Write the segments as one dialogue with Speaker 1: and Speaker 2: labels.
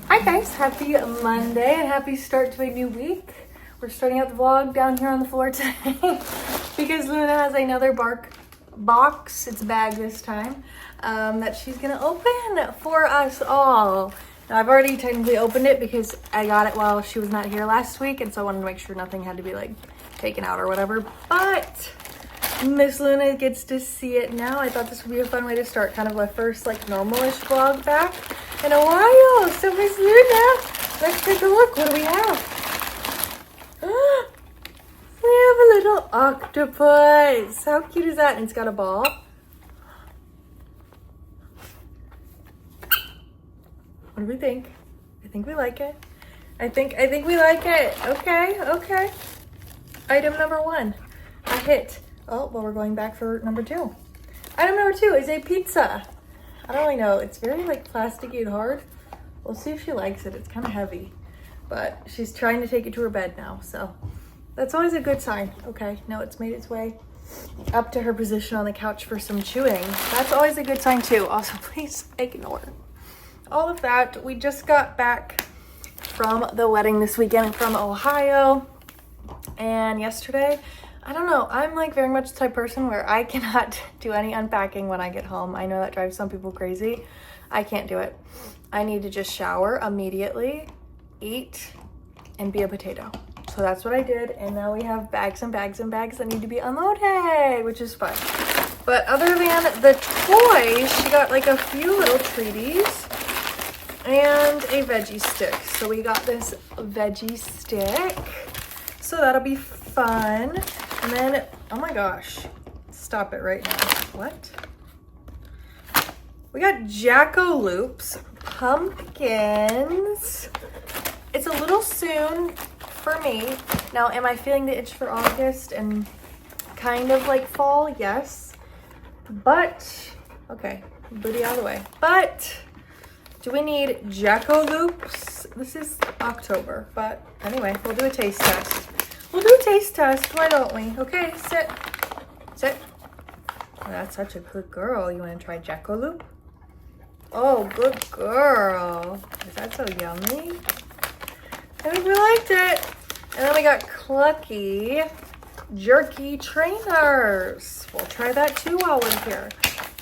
Speaker 1: Hi guys, happy Monday and happy start to a new week. We're starting out the vlog down here on the floor today because Luna has another box, it's a bag this time, that she's gonna open for us all. Now I've already technically opened it because I got it while she was not here last week, and so I wanted to make sure nothing had to be like taken out or whatever, but Miss Luna gets to see it now. I thought this would be a fun way to start kind of my first like normalish vlog back in a while. So Miss Luna, let's take a look. What do we have? We have a little octopus. How cute is that? And it's got a ball. What do we think? I think we like it. I think we like it. Okay. Item number 1. A hit. Oh, well, we're going back for number 2. Item number 2 is a pizza. I don't really know. It's very like plasticky and hard. We'll see if she likes it. It's kind of heavy, but she's trying to take it to her bed now. So that's always a good sign. Okay, now it's made its way up to her position on the couch for some chewing. That's always a good sign too. Also, please ignore all of that. We just got back from the wedding this weekend from Ohio, and yesterday, I don't know, I'm like very much the type of person where I cannot do any unpacking when I get home. I know that drives some people crazy. I can't do it. I need to just shower immediately, eat, and be a potato. So that's what I did, and now we have bags and bags and bags that need to be unloaded, which is fun. But other than the toys, she got like a few little treaties and a veggie stick. So we got this veggie stick, so that'll be fun. And then, oh my gosh, stop it right now. What? We got Jack-O-Loops, pumpkins. It's a little soon for me. Now, am I feeling the itch for August and kind of like fall? Yes. But, okay, booty out of the way. But, do we need Jack-O-Loops? This is October, but anyway, we'll do a taste test. We'll do a taste test, why don't we? Okay, sit. Sit. Oh, that's such a good girl. You want to try Jack-O-Loop? Oh, good girl. Is that so yummy? I think we liked it. And then we got Clucky Jerky Trainers. We'll try that too while we're here.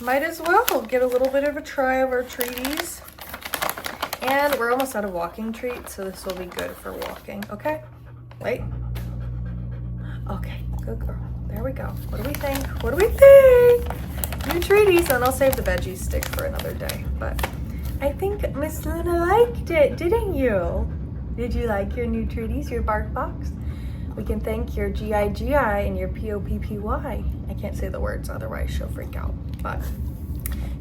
Speaker 1: Might as well get a little bit of a try of our treaties. And we're almost out of walking treats, so this will be good for walking. Okay, wait. Okay, good girl. There we go. What do we think? What do we think? New treaties, and I'll save the veggie stick for another day. But I think Miss Luna liked it, didn't you? Did you like your new treaties, your bark box? We can thank your GIGI and your POPPY. I can't say the words, otherwise she'll freak out. But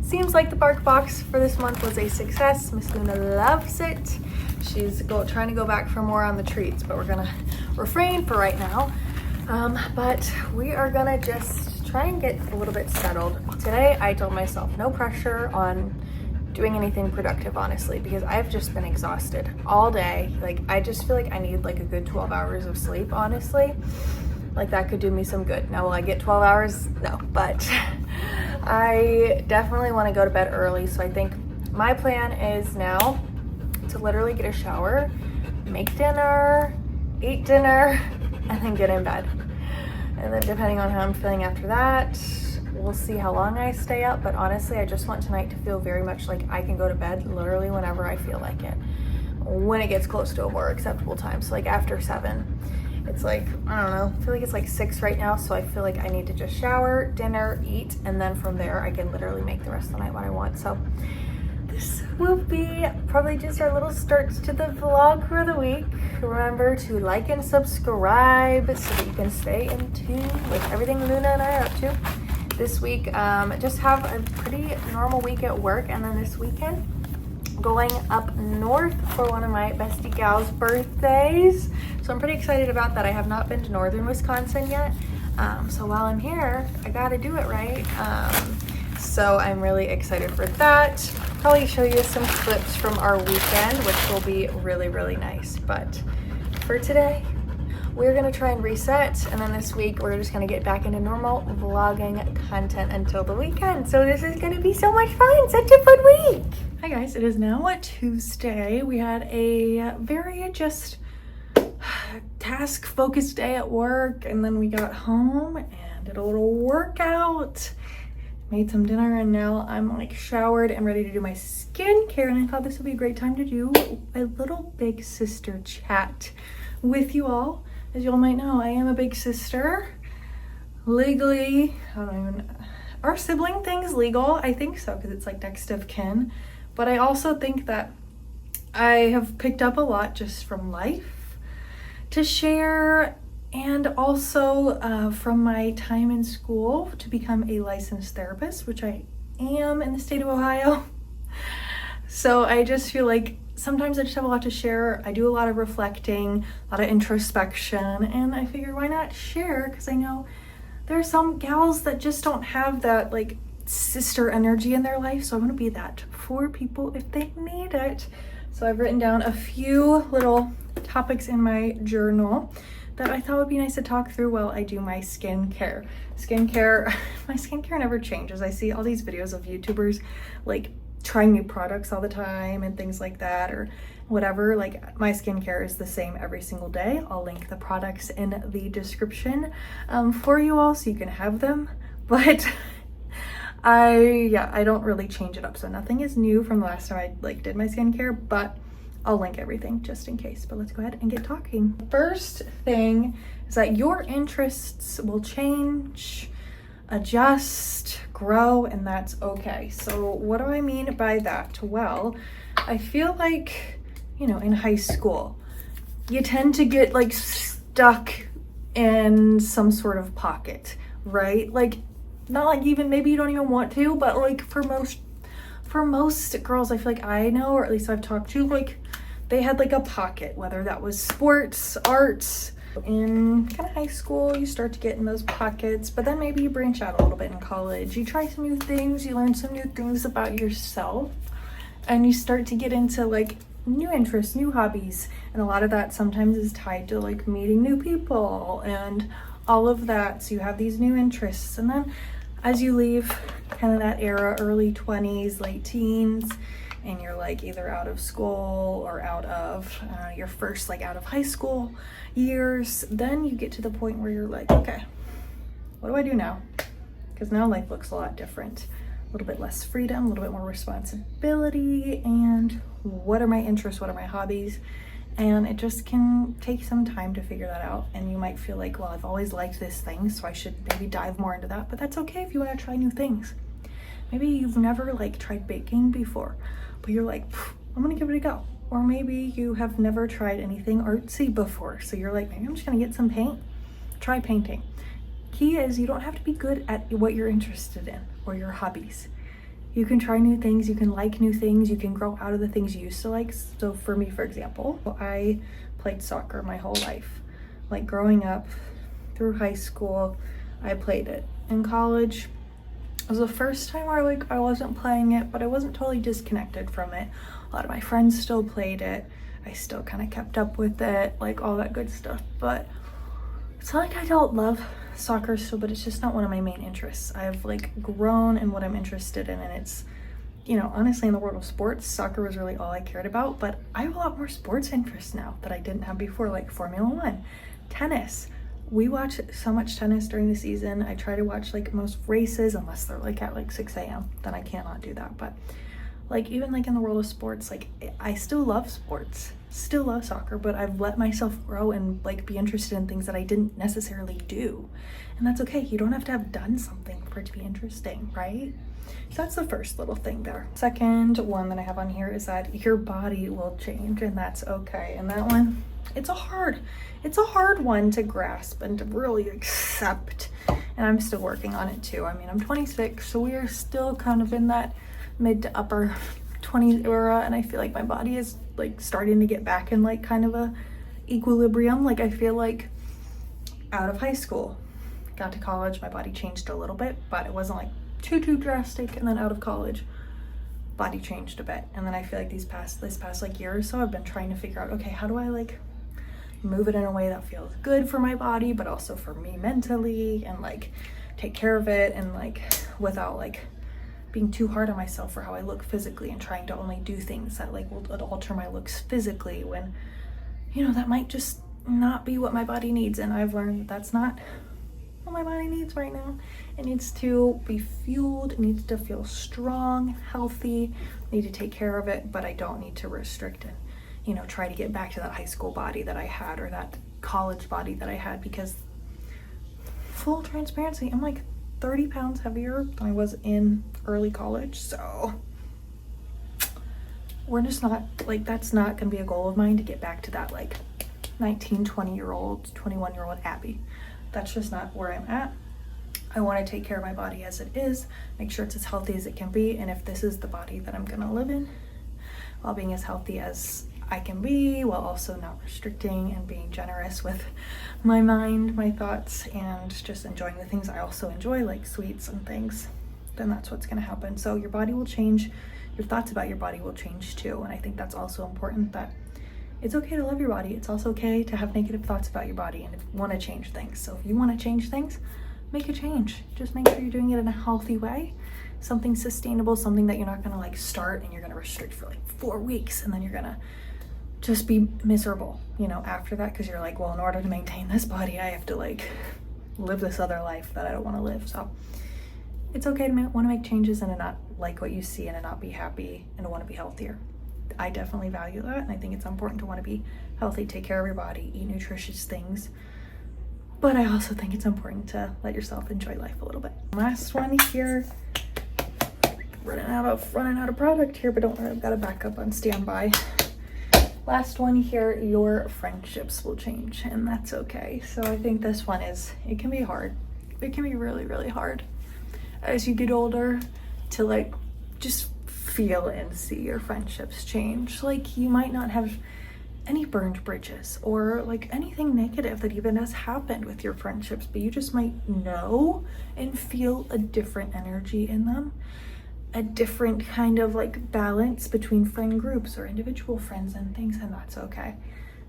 Speaker 1: seems like the bark box for this month was a success. Miss Luna loves it. She's trying to go back for more on the treats, but we're gonna refrain for right now. But we are gonna just try and get a little bit settled. Today, I told myself no pressure on doing anything productive, honestly, because I've just been exhausted all day. Like, I just feel like I need like a good 12 hours of sleep, honestly. Like, that could do me some good. Now, will I get 12 hours? No, but I definitely want to go to bed early. So I think my plan is now to literally get a shower, make dinner, eat dinner, and then get in bed. And then depending on how I'm feeling after that, we'll see how long I stay up. But honestly, I just want tonight to feel very much like I can go to bed literally whenever I feel like it, when it gets close to a more acceptable time. So like after 7, it's like, I don't know, I feel like it's like 6 right now. So I feel like I need to just shower, dinner, eat, and then from there I can literally make the rest of the night what I want. So this will be probably just our little starts to the vlog for the week. Remember to like and subscribe so that you can stay in tune with everything Luna and I are up to this week. Just have a pretty normal week at work, and then this weekend going up north for one of my bestie gals' birthdays. So I'm pretty excited about that. I have not been to northern Wisconsin yet. So while I'm here, I gotta do it right. So I'm really excited for that. Probably show you some clips from our weekend, which will be really, really nice. But for today, we're gonna try and reset, and then this week we're just gonna get back into normal vlogging content until the weekend. So this is gonna be so much fun. Such a fun week. Hi guys, it is now a Tuesday. We had a very just task focused day at work, and then we got home and did a little workout, made some dinner, and now I'm like showered and ready to do my skincare. And I thought this would be a great time to do a little big sister chat with you all. As you all might know, I am a big sister. Legally, are sibling things legal? I think so, because it's like next of kin. But I also think that I have picked up a lot just from life to share, and also from my time in school to become a licensed therapist, which I am in the state of Ohio. So I just feel like sometimes I just have a lot to share. I do a lot of reflecting, a lot of introspection, and I figured why not share, because I know there are some gals that just don't have that like sister energy in their life. So I want to be that for people if they need it. So I've written down a few little topics in my journal that I thought would be nice to talk through while I do my skincare. My skincare never changes. I see all these videos of YouTubers like trying new products all the time and things like that, or whatever. Like, my skincare is the same every single day. I'll link the products in the description for you all so you can have them. But I don't really change it up. So nothing is new from the last time I like did my skincare, but I'll link everything just in case. But let's go ahead and get talking. First thing is that your interests will change, adjust, grow, and that's okay. So what do I mean by that? Well, I feel like, you know, in high school, you tend to get like stuck in some sort of pocket, right? Like, not like even maybe you don't even want to, but like for most girls, I feel like I know, or at least I've talked to, like they had like a pocket, whether that was sports, arts. In kind of high school, you start to get in those pockets, but then maybe you branch out a little bit in college. You try some new things, you learn some new things about yourself, and you start to get into like new interests, new hobbies. And a lot of that sometimes is tied to like meeting new people and all of that. So you have these new interests, and then as you leave kind of that era, early 20s, late teens, and you're like either out of school or out of your first like out of high school years, then you get to the point where you're like, okay, what do I do now? Because now life looks a lot different, a little bit less freedom, a little bit more responsibility, and what are my interests, what are my hobbies? And it just can take some time to figure that out. And you might feel like, well, I've always liked this thing, so I should maybe dive more into that. But that's okay if you want to try new things. Maybe you've never like tried baking before, but you're like, I'm gonna give it a go. Or maybe you have never tried anything artsy before, so you're like, maybe I'm just gonna get some paint. Try painting. Key is you don't have to be good at what you're interested in or your hobbies. You can try new things, you can like new things, you can grow out of the things you used to like. So for me, for example, I played soccer my whole life. Like growing up through high school, I played it. In college, it was the first time where like I wasn't playing it, but I wasn't totally disconnected from it. A lot of my friends still played it. I still kind of kept up with it, like all that good stuff. But it's not like I don't love soccer still, but it's just not one of my main interests. I've like grown in what I'm interested in, and it's, you know, honestly, in the world of sports, soccer was really all I cared about. But I have a lot more sports interests now that I didn't have before, like Formula One, tennis. We watch so much tennis during the season. I try to watch like most races, unless they're like at like 6 a.m. Then I cannot do that. But like even like in the world of sports, like I still love sports, still love soccer, but I've let myself grow and like be interested in things that I didn't necessarily do. And that's okay. You don't have to have done something for it to be interesting, right? So that's the first little thing there. Second one that I have on here is that your body will change, and that's okay. And that one, it's a hard one to grasp and to really accept. And I'm still working on it too. I mean, I'm 26, so we are still kind of in that mid to upper 20s era, and I feel like my body is like starting to get back in like kind of a equilibrium. Like I feel like out of high school, got to college, my body changed a little bit, but it wasn't like too drastic. And then out of college, body changed a bit. And then I feel like this past like year or so, I've been trying to figure out, okay, how do I like move it in a way that feels good for my body, but also for me mentally, and like take care of it, and like without like being too hard on myself for how I look physically, and trying to only do things that like will alter my looks physically, when, you know, that might just not be what my body needs. And I've learned that that's not what my body needs right now. It needs to be fueled, it needs to feel strong, healthy, I need to take care of it, but I don't need to restrict it, you know, try to get back to that high school body that I had, or that college body that I had, because full transparency, I'm like 30 pounds heavier than I was in early college. So we're just not, like, that's not gonna be a goal of mine, to get back to that like 19, 20-year-old, 21-year-old Abby. That's just not where I'm at. I want to take care of my body as it is, make sure it's as healthy as it can be, and if this is the body that I'm gonna live in, while being as healthy as I can be, while also not restricting, and being generous with my mind, my thoughts, and just enjoying the things I also enjoy, like sweets and things, then that's what's gonna happen. So your body will change, your thoughts about your body will change too, and I think that's also important, that it's okay to love your body. It's also okay to have negative thoughts about your body and want to change things. So if you want to change things, make a change. Just make sure you're doing it in a healthy way, something sustainable, something that you're not gonna like start and you're gonna restrict for like 4 weeks, and then you're gonna just be miserable, you know, after that, because you're like, well, in order to maintain this body, I have to like live this other life that I don't want to live. So it's okay to want to make changes and to not like what you see, and to not be happy, and to want to be healthier. I definitely value that, and I think it's important to want to be healthy, take care of your body, eat nutritious things, but I also think it's important to let yourself enjoy life a little bit. Last one here, running out of product here, but don't worry, I've got a backup on standby. Last one here, your friendships will change, and that's okay. So I think this one it can be hard. It can be really, really hard as you get older to like just feel and see your friendships change. Like, you might not have any burned bridges or like anything negative that even has happened with your friendships, but you just might know and feel a different energy in them, a different kind of like balance between friend groups or individual friends and things, and that's okay.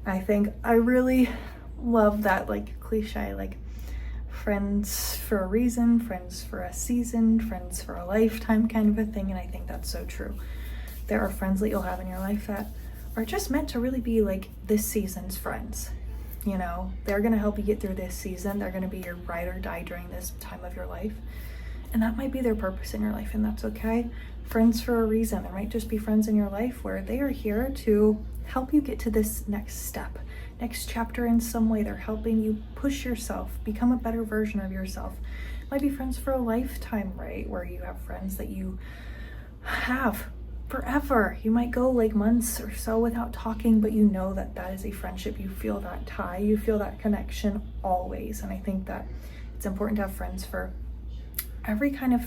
Speaker 1: I think I really love that like cliche, like friends for a reason, friends for a season, friends for a lifetime kind of a thing, and I think that's so true. There are friends that you'll have in your life that are just meant to really be like this season's friends. You know, they're gonna help you get through this season, they're gonna be your ride or die during this time of your life, and that might be their purpose in your life, and that's okay. Friends for a reason. There might just be friends in your life where they are here to help you get to this next step, next chapter in some way. They're helping you push yourself, become a better version of yourself. Might be friends for a lifetime, right? Where you have friends that you have forever. You might go like months or so without talking, but you know that that is a friendship. You feel that tie, you feel that connection always. And I think that it's important to have friends for every kind of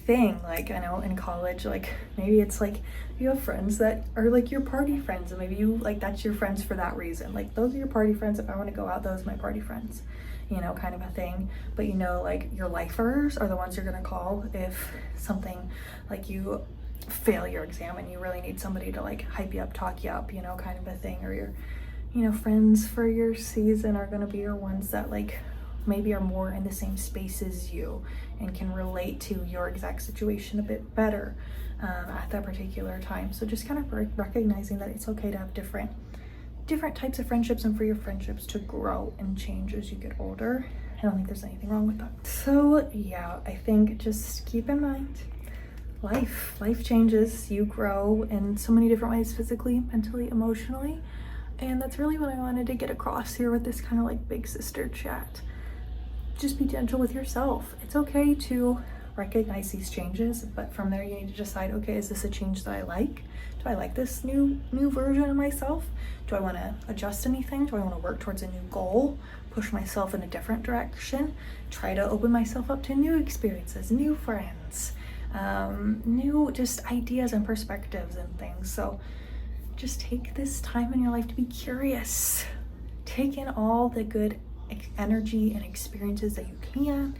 Speaker 1: thing. Like, I know in college, like maybe it's like you have friends that are like your party friends, and maybe you like that's your friends for that reason. Like, those are your party friends. If I want to go out, those are my party friends, you know, kind of a thing. But you know, like your lifers are the ones you're gonna call if something like you fail your exam and you really need somebody to like hype you up, talk you up, you know, kind of a thing. Or your, you know, friends for your season are gonna be your ones that like maybe are more in the same space as you and can relate to your exact situation a bit better at that particular time. So just kind of recognizing that it's okay to have different types of friendships, and for your friendships to grow and change as you get older. I don't think there's anything wrong with that. So yeah, I think just keep in mind, life changes, you grow in so many different ways, physically, mentally, emotionally, and that's really what I wanted to get across here with this kind of like big sister chat. Just be gentle with yourself. It's okay to recognize these changes, but from there you need to decide, okay, is this a change that I like? Do I like this new version of myself? Do I want to adjust anything? Do I want to work towards a new goal, push myself in a different direction, try to open myself up to new experiences, new friends, new just ideas and perspectives and things? So just take this time in your life to be curious. Take in all the good energy and experiences that you can.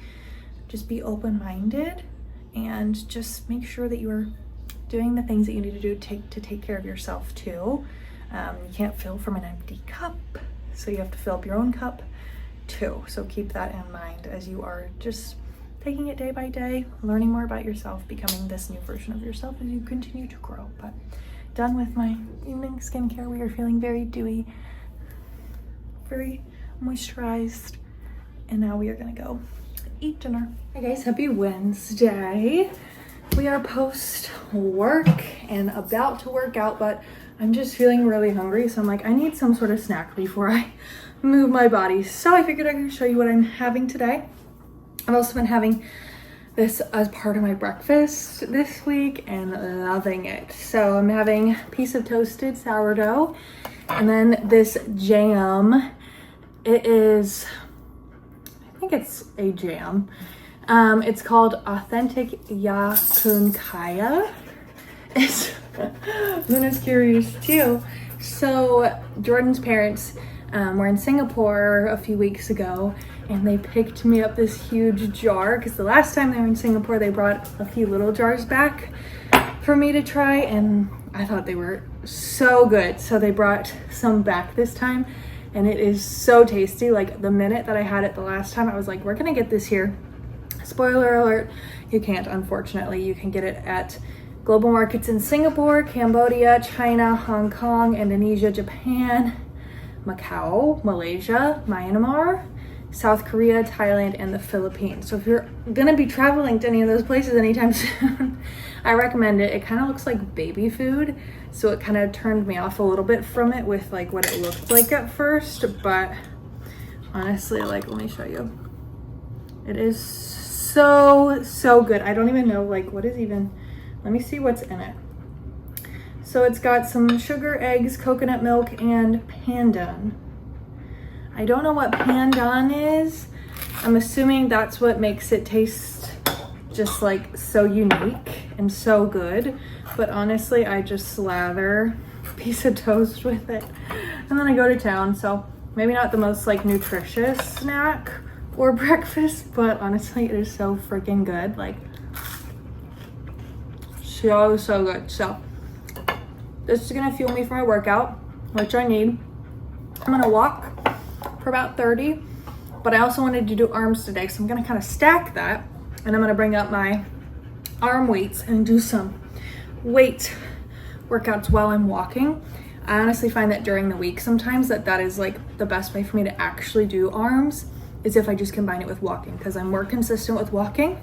Speaker 1: Just be open-minded and just make sure that you're doing the things that you need to do to take care of yourself too. You can't fill from an empty cup, So you have to fill up your own cup too. So keep that in mind as you are just taking it day by day, learning more about yourself, becoming this new version of yourself as you continue to grow. But done with my evening skincare. We are feeling very dewy, very moisturized, and now we are gonna go eat dinner. Hey guys, happy Wednesday. We are post work and about to work out, but I'm just feeling really hungry, so I'm like, I need some sort of snack before I move my body. So I figured I could show you what I'm having today. I've also been having this as part of my breakfast this week and loving it. So I'm having a piece of toasted sourdough and then this jam. It is, I think it's a jam. It's called Authentic Yakunkaya. Luna's curious too. So Jordan's parents were in Singapore a few weeks ago, and they picked me up this huge jar because the last time they were in Singapore they brought a few little jars back for me to try, and I thought they were so good, so they brought some back this time, and it is so tasty. Like the minute that I had it the last time, I was like, we're gonna get this here. Spoiler alert, you can't, unfortunately. You can get it at global markets in Singapore, Cambodia, China, Hong Kong, Indonesia, Japan, Macau, Malaysia, Myanmar, South Korea, Thailand, and the Philippines. So if you're gonna be traveling to any of those places anytime soon, I recommend it. It kind of looks like baby food, so it kind of turned me off a little bit from it with like what it looked like at first, but honestly, like, let me show you. It is so good. I don't even know like what is even, let me see what's in it. So it's got some sugar, eggs, coconut milk, and pandan. I don't know what pandan is. I'm assuming that's what makes it taste just like so unique and so good. But honestly, I just slather a piece of toast with it and then I go to town. So maybe not the most like nutritious snack or breakfast, but honestly, it is so freaking good. Like, so good. So this is gonna fuel me for my workout, which I need. I'm gonna walk for about 30, but I also wanted to do arms today, so I'm gonna kind of stack that, and I'm gonna bring up my arm weights and do some weight workouts while I'm walking. I honestly find that during the week sometimes that is like the best way for me to actually do arms is if I just combine it with walking, because I'm more consistent with walking.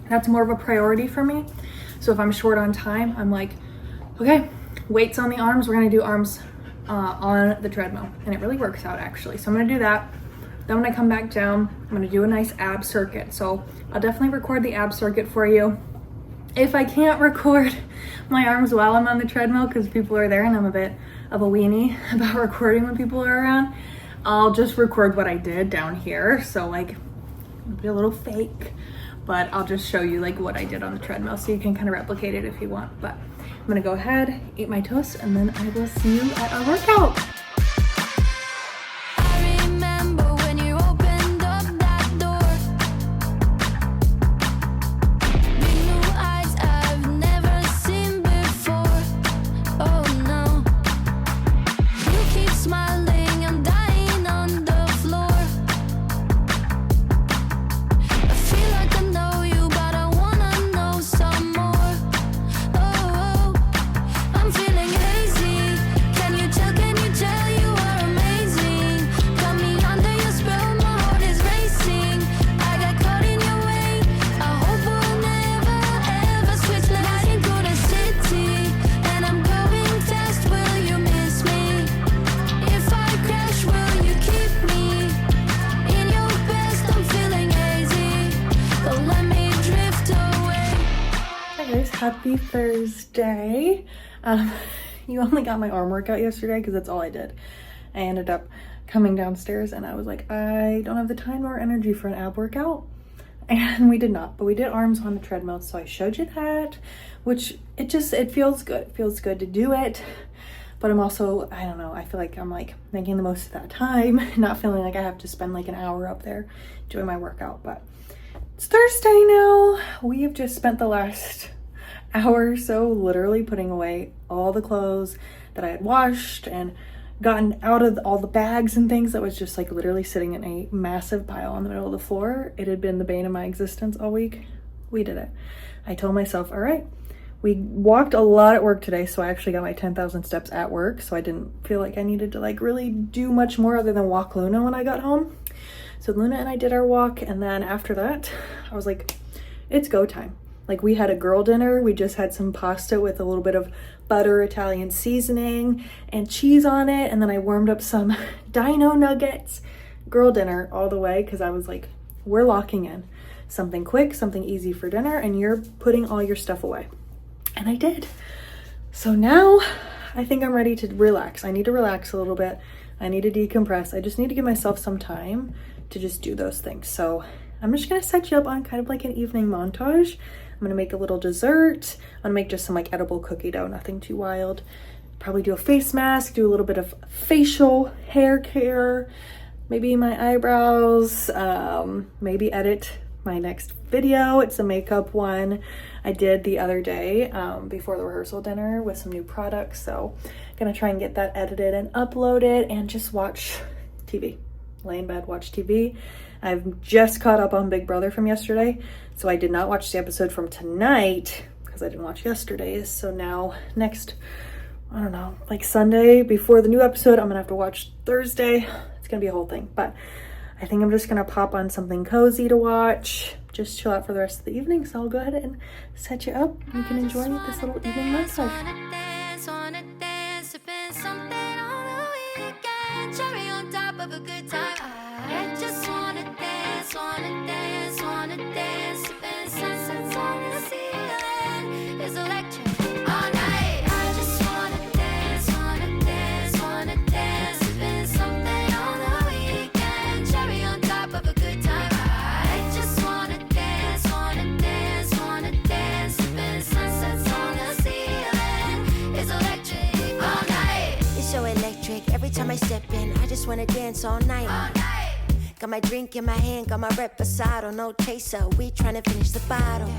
Speaker 1: That's more of a priority for me. So if I'm short on time, I'm like, okay, weights on the arms, we're gonna do arms on the treadmill, and it really works out actually. So I'm gonna do that. Then when I come back down, I'm gonna do a nice ab circuit. So I'll definitely record the ab circuit for you. If I can't record my arms while I'm on the treadmill because people are there and I'm a bit of a weenie about recording when people are around, I'll just record what I did down here. So like, it'll be a little fake, but I'll just show you like what I did on the treadmill so you can kind of replicate it if you want. But I'm gonna go ahead, eat my toast, and then I will see you at our workout. Happy Thursday. You only got my arm workout yesterday because that's all I did. I ended up coming downstairs and I was like, I don't have the time or energy for an ab workout. And we did not, but we did arms on the treadmill. So I showed you that, which it feels good. It feels good to do it. But I'm also, I don't know, I feel like I'm like making the most of that time, not feeling like I have to spend like an hour up there doing my workout. But it's Thursday now. We have just spent the last hour or so literally putting away all the clothes that I had washed and gotten out of all the bags and things that was just like literally sitting in a massive pile on the middle of the floor. It had been the bane of my existence all week. We did it. I told myself, all right, we walked a lot at work today, so I actually got my 10,000 steps at work, so I didn't feel like I needed to like really do much more other than walk Luna when I got home. So Luna and I did our walk, and then after that, I was like, it's go time. Like, we had a girl dinner. We just had some pasta with a little bit of butter, Italian seasoning, and cheese on it. And then I warmed up some dino nuggets. Girl dinner all the way, because I was like, we're locking in. Something quick, something easy for dinner, and you're putting all your stuff away. And I did. So now I think I'm ready to relax. I need to relax a little bit. I need to decompress. I just need to give myself some time to just do those things. So I'm just gonna set you up on kind of like an evening montage. I'm gonna make a little dessert. I'm gonna make just some like edible cookie dough, nothing too wild. Probably do a face mask, do a little bit of facial hair care, maybe my eyebrows, maybe edit my next video. It's a makeup one I did the other day before the rehearsal dinner with some new products. So gonna try and get that edited and uploaded and just watch TV. Lay in bed, watch TV. I've just caught up on Big Brother from yesterday, so I did not watch the episode from tonight because I didn't watch yesterday's. So now next, I don't know, like Sunday before the new episode, I'm gonna have to watch Thursday. It's gonna be a whole thing, but I think I'm just gonna pop on something cozy to watch, just chill out for the rest of the evening. So I'll go ahead and set you up. You can enjoy this little evening massage.
Speaker 2: Of a good time. I just wanna dance, spend sunsets on the ceiling. It's electric all night. I just wanna dance, spend something on the weekend. Cherry on top of a good time. I just wanna dance, spend sunsets on the ceiling. It's electric all night. It's so electric every time I step in. I just wanna dance all night. Got my drink in my hand, got my reposado, no chaser. We tryna finish the bottle.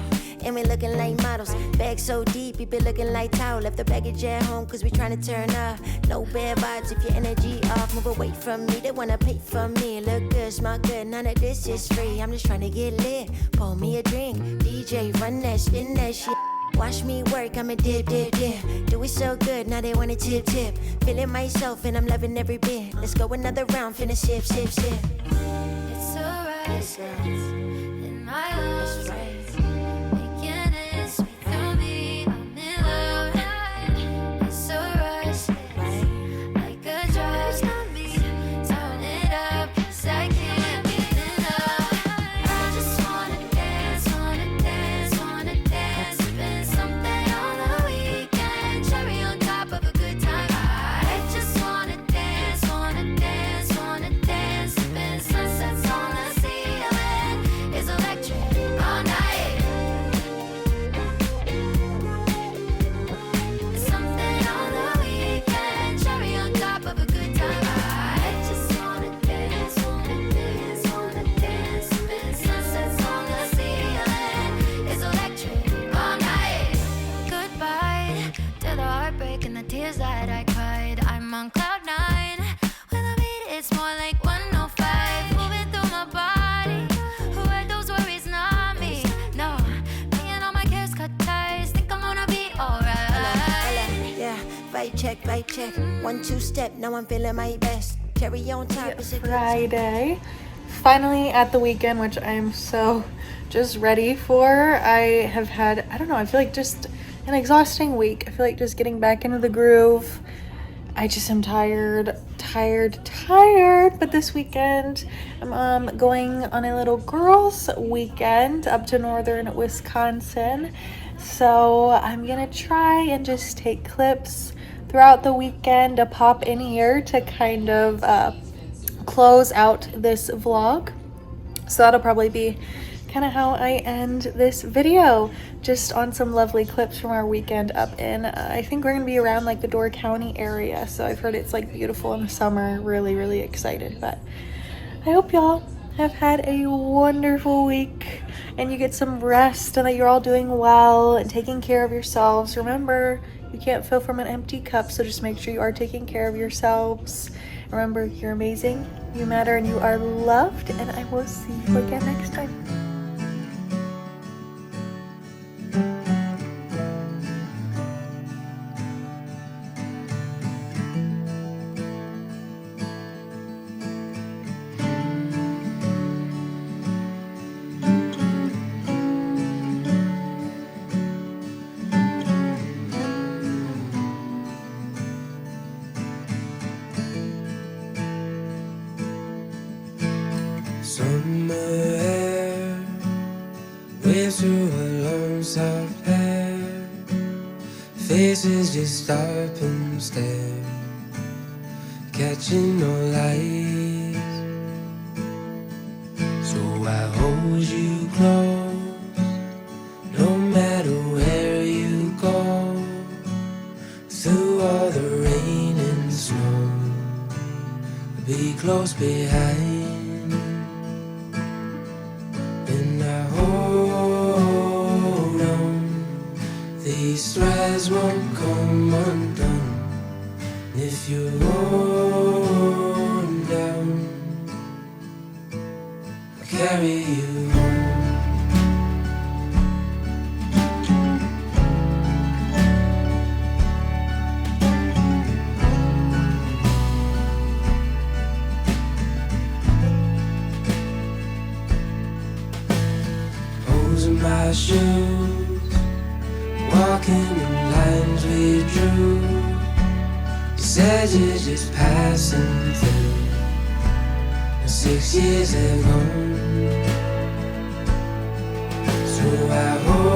Speaker 2: And we looking like models. Bag so deep, we be looking like towel. Left the baggage at home, cause we tryna turn up. No bad vibes if your energy off. Move away from me, they wanna pay for me. Look good, smell good, none of this is free. I'm just tryna get lit, pour me a drink. DJ, run that, spin that shit. Watch me work, I'm a dip. Do it so good, now they wanna tip. Feeling myself and I'm loving every bit. Let's go another round, finna sip. It's alright, in my lungs, making it sweet through me. I'm in love. It's so rush, like a drug. Stop me, turn it up, 'cause I can't get enough. I just wanna dance, spend something on the weekend. Cherry on top of a good time. I just wanna dance, spend sunsets on the ceiling. It's electric all night. Something on the weekend. Cherry on top of a good time. I just wanna dance, spend sunsets on the ceiling. It's electric all night. Goodbye to the heartbreak and the tears that I cried. I'm on cloud nine. When I beat, it's more like 105. Moving through my body. Who had those worries? Not me. No, me and all my cares cut ties. Think I'm gonna be alright.
Speaker 3: Yeah, vibe check. 1-2 step, now I'm feeling my best. Cherry on top is a good
Speaker 1: Friday. Finally at the weekend, which I'm so just ready for. I have had, I don't know, I feel like just an exhausting week. I feel like just getting back into the groove. I just am tired. But this weekend, I'm going on a little girls' weekend up to northern Wisconsin. So I'm gonna try and just take clips throughout the weekend to pop in here to kind of close out this vlog. So that'll probably be kind of how I end this video, just on some lovely clips from our weekend up in, I think we're gonna be around like the Door County area. So I've heard it's like beautiful in the summer. Really excited. But I hope y'all have had a wonderful week and you get some rest and that you're all doing well and taking care of yourselves. Remember, You can't fill from an empty cup, so just make sure you are taking care of yourselves. Remember, you're amazing, you matter, and you are loved, and I will see you again next time.
Speaker 4: Summer air waves through her long soft hair. Faces just stop and stare, catching no lights. So I hold you close, no matter where you go. Through all the rain and snow, I'll be close behind. Hold on, these threads won't come undone. If you're worn down, I'll carry you home. Holes in my shoes, walking in lines we drew. You said you're just passing through. Now 6 years have gone, so I hope